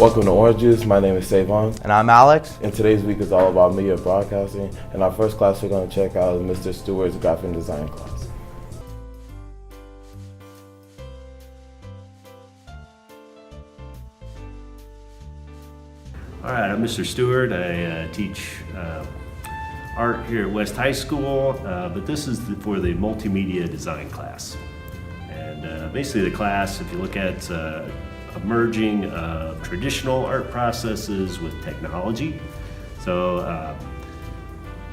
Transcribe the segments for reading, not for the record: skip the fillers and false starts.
Welcome to Orange Juice. My name is Savon. And I'm Alex. And today's week is all about media broadcasting. And our first class we're going to check out is Mr. Stewart's graphic design class. All right, I'm Mr. Stewart. I teach art here at West High School, but this is for the Multimedia Design class. And basically the class, if you look at a merging of traditional art processes with technology. So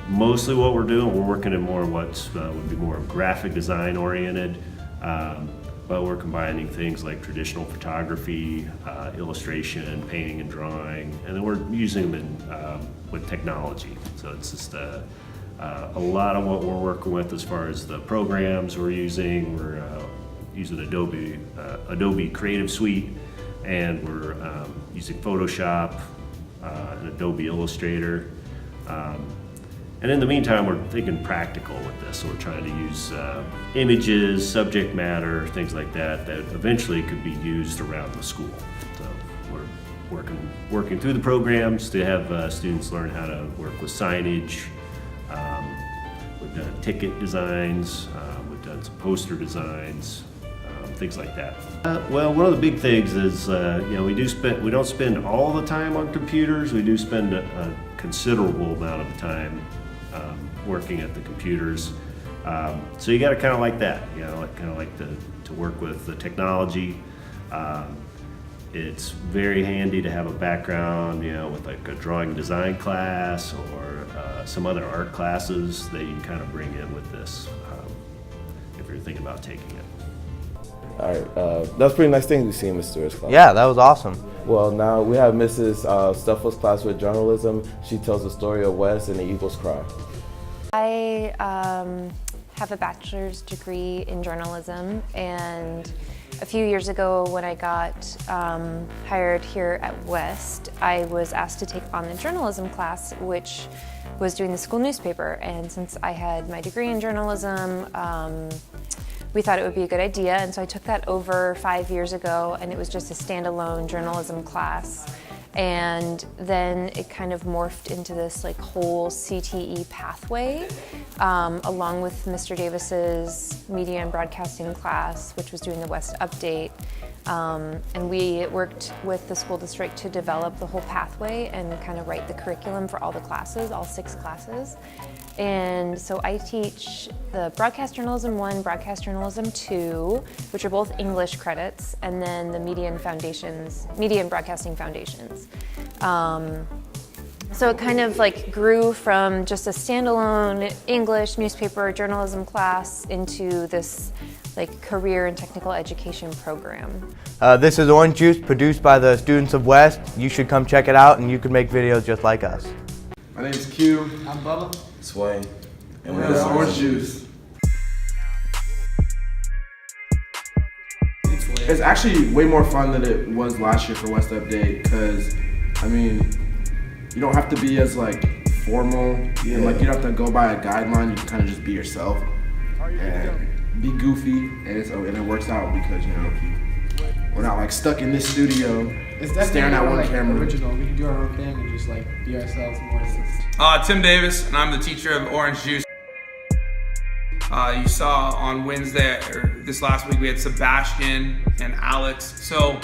mostly what we're doing, we're working in more what would be more graphic design oriented, but we're combining things like traditional photography, illustration, painting and drawing, and then we're using them with technology. So it's just a lot of what we're working with as far as the programs we're using. We're using Adobe Creative Suite, and we're using Photoshop and Adobe Illustrator. And in the meantime, we're thinking practical with this. So we're trying to use images, subject matter, things like that, that eventually could be used around the school. So we're working through the programs to have students learn how to work with signage. We've done ticket designs, we've done some poster designs, things like that. Well, one of the big things is, we don't spend all the time on computers. We do spend a considerable amount of time working at the computers. So you got to kind of like that, kind of like to work with the technology. It's very handy to have a background, with like a drawing design class or some other art classes that you can kind of bring in with this if you're thinking about taking it. All right, that's a pretty nice thing to see in Mr. Stewart's class. Yeah, that was awesome. Well, now we have Mrs. Stuffel's class with journalism. She tells the story of Wes and the Eagles Cry. I have a bachelor's degree in journalism, and a few years ago when I got hired here at West, I was asked to take on the journalism class, which was doing the school newspaper. And since I had my degree in journalism, we thought it would be a good idea, and so I took that over 5 years ago, and it was just a standalone journalism class. And then it kind of morphed into this like whole CTE pathway, along with Mr. Davis's media and broadcasting class, which was doing the West Update. And we worked with the school district to develop the whole pathway and kind of write the curriculum for all the classes, all 6 classes. And so I teach the Broadcast Journalism 1, Broadcast Journalism 2, which are both English credits, and then the Media and Broadcasting Foundations. So it kind of like grew from just a standalone English newspaper journalism class into this like career and technical education program. This is Orange Juice, produced by the students of West. You should come check it out, and you can make videos just like us. My name's Q. I'm Bubba. Sway. And we're the Orange Juice. It's actually way more fun than it was last year for West Update, because, you don't have to be as formal, and you don't have to go by a guideline. You can kind of just be yourself and be goofy, and it works out because we're not stuck in this studio staring at one camera. Original. We can do our own thing and just be ourselves more. Tim Davis, and I'm the teacher of Orange Juice. You saw on Wednesday, or this last week, we had Sebastian and Alex. So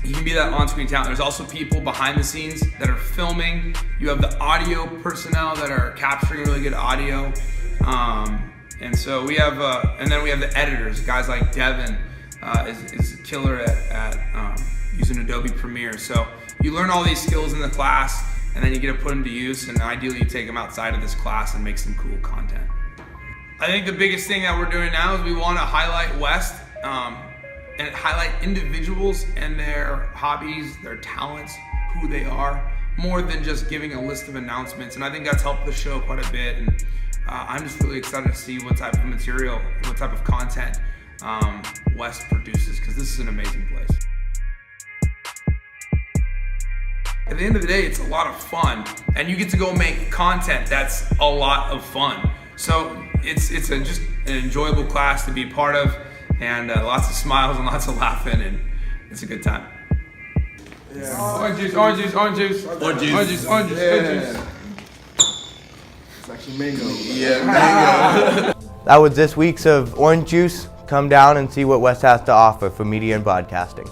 you can be that on-screen talent. There's also people behind the scenes that are filming. You have the audio personnel that are capturing really good audio. And so we have, and then we have the editors, guys like Devin is a killer at using Adobe Premiere. So you learn all these skills in the class, and then you get to put them to use, and ideally you take them outside of this class and make some cool content. I think the biggest thing that we're doing now is we want to highlight West and highlight individuals and their hobbies, their talents, who they are, more than just giving a list of announcements. And I think that's helped the show quite a bit. And I'm just really excited to see what type of material, what type of content West produces, because this is an amazing place. At the end of the day, it's a lot of fun, and you get to go make content that's a lot of fun. So it's just an enjoyable class to be part of, and lots of smiles and lots of laughing, and it's a good time. Orange juice, orange juice, orange juice. Orange juice. Orange juice, orange juice, orange juice. It's actually mango. That was this week's of Orange Juice. Come down and see what West has to offer for media and broadcasting.